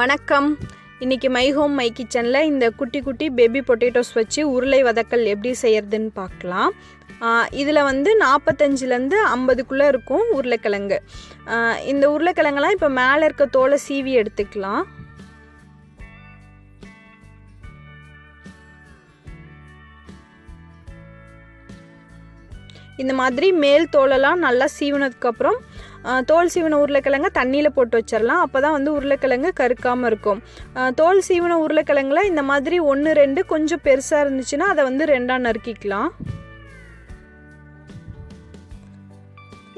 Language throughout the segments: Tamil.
வணக்கம். இன்றைக்கி myhome mykitchenல இந்த குட்டி குட்டி பேபி பொட்டேட்டோஸ் வச்சு உருளை வதக்கல் எப்படி செய்யறதுன்னு பார்க்கலாம். இதில் 45லேருந்து 50க்குள்ளே இருக்கும் உருளைக்கிழங்கு. இந்த உருளைக்கிழங்கெல்லாம் இப்போ மேலே இருக்க தோலை சீவி எடுத்துக்கலாம். இந்த மாதிரி மேல் தோலெல்லாம் நல்லா சீவினதுக்கப்புறம் தோல் சீவின உருளைக்கிழங்க தண்ணியில் போட்டு வச்சிடலாம். அப்போ தான் உருளைக்கிழங்கு கருக்காமல் இருக்கும். தோல் சீவின உருளைக்கிழங்குல இந்த மாதிரி 1-2 கொஞ்சம் பெருசாக இருந்துச்சுன்னா அதை 2ஆக நறுக்கிக்கலாம்.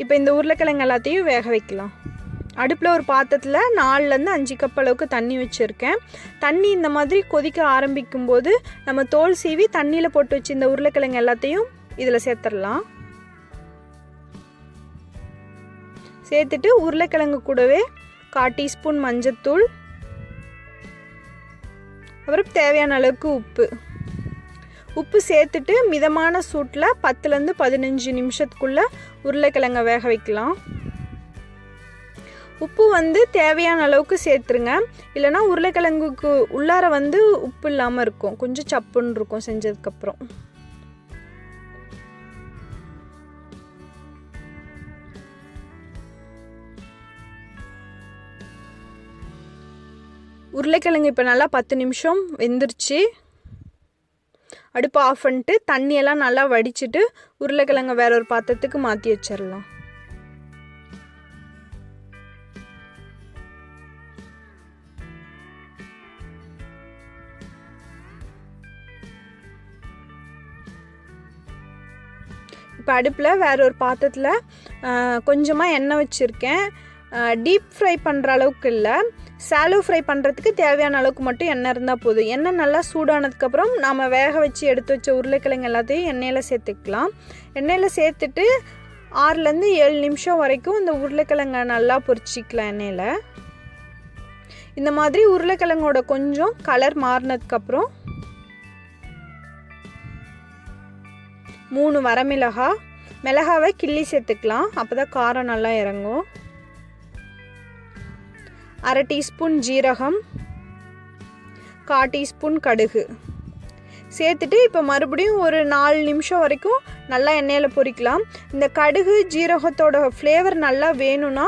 இப்போ இந்த உருளைக்கிழங்கு எல்லாத்தையும் வேக வைக்கலாம். அடுப்பில் ஒரு பாத்திரத்தில் 4லேருந்து 5 கப் அளவுக்கு தண்ணி வச்சுருக்கேன். தண்ணி இந்த மாதிரி கொதிக்க ஆரம்பிக்கும் போது நம்ம தோல் சீவி தண்ணியில் போட்டு வச்சு இந்த உருளைக்கிழங்கு எல்லாத்தையும் இதில் சேர்த்துடலாம். சேர்த்துட்டு உருளைக்கிழங்கு கூடவே 1/4 டீஸ்பூன் மஞ்சத்தூள், அப்புறம் தேவையான அளவுக்கு உப்பு சேர்த்துட்டு மிதமான சூட்டில் 10லேருந்து 15 நிமிஷத்துக்குள்ளே உருளைக்கிழங்கை வேக வைக்கலாம். உப்பு தேவையான அளவுக்கு சேர்த்துருங்க. இல்லைனா உருளைக்கிழங்குக்கு உள்ளார உப்பு இல்லாமல் இருக்கும், கொஞ்சம் சப்புன்னு இருக்கும் செஞ்சதுக்கப்புறம். உருளைக்கிழங்கு இப்போ நல்லா 10 நிமிஷம் வெந்துருச்சு. அடுப்பு ஆஃப் பண்ணிட்டு தண்ணியெல்லாம் நல்லா வடிச்சிட்டு உருளைக்கிழங்கை வேற ஒரு பாத்திரத்துக்கு மாற்றி வச்சிடலாம். இப்போ அடுப்பில் வேற ஒரு பாத்திரத்தில் கொஞ்சமாக எண்ணெய் வச்சுருக்கேன். டீப் ஃப்ரை பண்ணுற அளவுக்கு இல்லை, சாலோ ஃப்ரை பண்ணுறதுக்கு தேவையான அளவுக்கு மட்டும் எண்ணெய் இருந்தால் போதும். எண்ணெய் நல்லா சூடானதுக்கப்புறம் நாம் வேக வச்சு எடுத்து வச்ச உருளைக்கிழங்கு எல்லாத்தையும் எண்ணெயில் சேர்த்துக்கலாம். எண்ணெயில் சேர்த்துட்டு 6லேருந்து 7 நிமிஷம் வரைக்கும் இந்த உருளைக்கிழங்கை நல்லா பொரிச்சிக்கலாம் எண்ணெயில். இந்த மாதிரி உருளைக்கிழங்கோட கொஞ்சம் கலர் மாறினதுக்கப்புறம் 3 மிளகாவை கிள்ளி சேர்த்துக்கலாம். அப்போ தான் காரம் நல்லா இறங்கும். 1/2 டீஸ்பூன் ஜீரகம், 1/4 டீஸ்பூன் கடுகு சேர்த்துட்டு இப்போ மறுபடியும் ஒரு 4 நிமிஷம் வரைக்கும் நல்லா எண்ணெயில் பொரிக்கலாம். இந்த கடுகு ஜீரகத்தோட ஃப்ளேவர் நல்லா வேணும்னா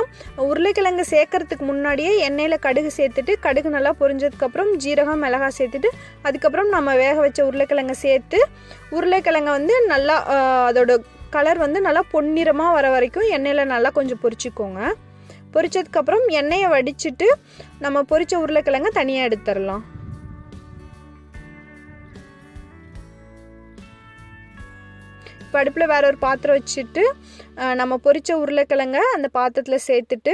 உருளைக்கிழங்கு சேர்க்கறதுக்கு முன்னாடியே எண்ணெயில் கடுகு சேர்த்துட்டு கடுகு நல்லா பொரிஞ்சதுக்கப்புறம் ஜீரகம் மிளகாய் சேர்த்துட்டு அதுக்கப்புறம் நம்ம வேக வச்ச உருளைக்கிழங்கை சேர்த்து உருளைக்கிழங்கை நல்லா அதோட கலர் நல்லா பொன்னிறமாக வர வரைக்கும் எண்ணெயில் நல்லா கொஞ்சம் பொரிச்சிக்கோங்க. பொரிச்சதுக்கப்புறம் எண்ணெயை வடிச்சிட்டு நம்ம பொரிச்ச உருளைக்கிழங்கை தனியாக எடுத்துடலாம். இப்போ அடுப்பில் வேற ஒரு பாத்திரம் வச்சுட்டு நம்ம பொரிச்ச உருளைக்கிழங்கை அந்த பாத்திரத்தில் சேர்த்துட்டு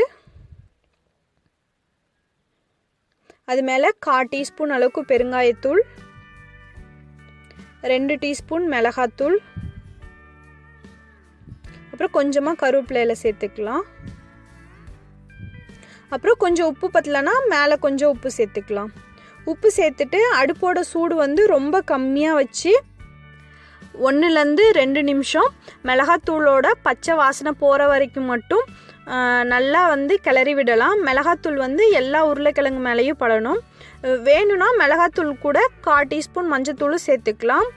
அது மேலே 1/4 டீஸ்பூன் அளவுக்கு பெருங்காயத்தூள், 2 டீஸ்பூன் மிளகாத்தூள், அப்புறம் கொஞ்சமாக கருவேப்பிலையில் சேர்த்துக்கலாம். அப்புறம் கொஞ்சம் உப்பு பத்தலைன்னா மேலே கொஞ்சம் உப்பு சேர்த்துக்கலாம். உப்பு சேர்த்துட்டு அடுப்போட சூடு ரொம்ப கம்மியாக வச்சு 1லேருந்து 2 நிமிஷம் மிளகாத்தூளோட பச்சை வாசனை போகிற வரைக்கும் மட்டும் நல்லா கிளறி விடலாம். மிளகாத்தூள் எல்லா உருளைக்கிழங்கு மேலேயும் படணும். வேணும்னா மிளகாத்தூள் கூட 1/4 டீஸ்பூன் மஞ்சத்தூளும் சேர்த்துக்கலாம்.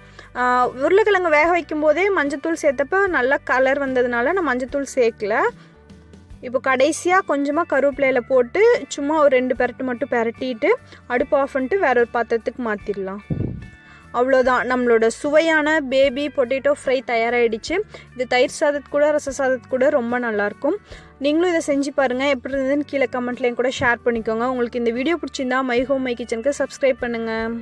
உருளைக்கிழங்கு வேக வைக்கும் போதே மஞ்சத்தூள் சேர்த்தப்போ நல்லா கலர் வந்ததுனால நான் மஞ்சத்தூள் சேர்க்கல. இப்போ கடைசியாக கொஞ்சமாக கருவேப்பிலையில் போட்டு சும்மா ஒரு 2 பெரட்டு மட்டும் பெரட்டிட்டு அடுப்பு ஆஃப் பண்ணிட்டு வேற ஒரு பாத்திரத்துக்கு மாற்றிடலாம். அவ்வளோதான், நம்மளோட சுவையான பேபி பொட்டேட்டோ ஃப்ரை தயாராகிடுச்சு. இது தயிர் சாதத்து கூட ரச சாதத்து கூட ரொம்ப நல்லாயிருக்கும். நீங்களும் இதை செஞ்சு பாருங்கள். எப்படி இருந்ததுன்னு கீழே கமெண்ட்லேயும் கூட ஷேர் பண்ணிக்கோங்க. உங்களுக்கு இந்த வீடியோ பிடிச்சிருந்தா myhome mykitchenக்கு சப்ஸ்கிரைப் பண்ணுங்கள்.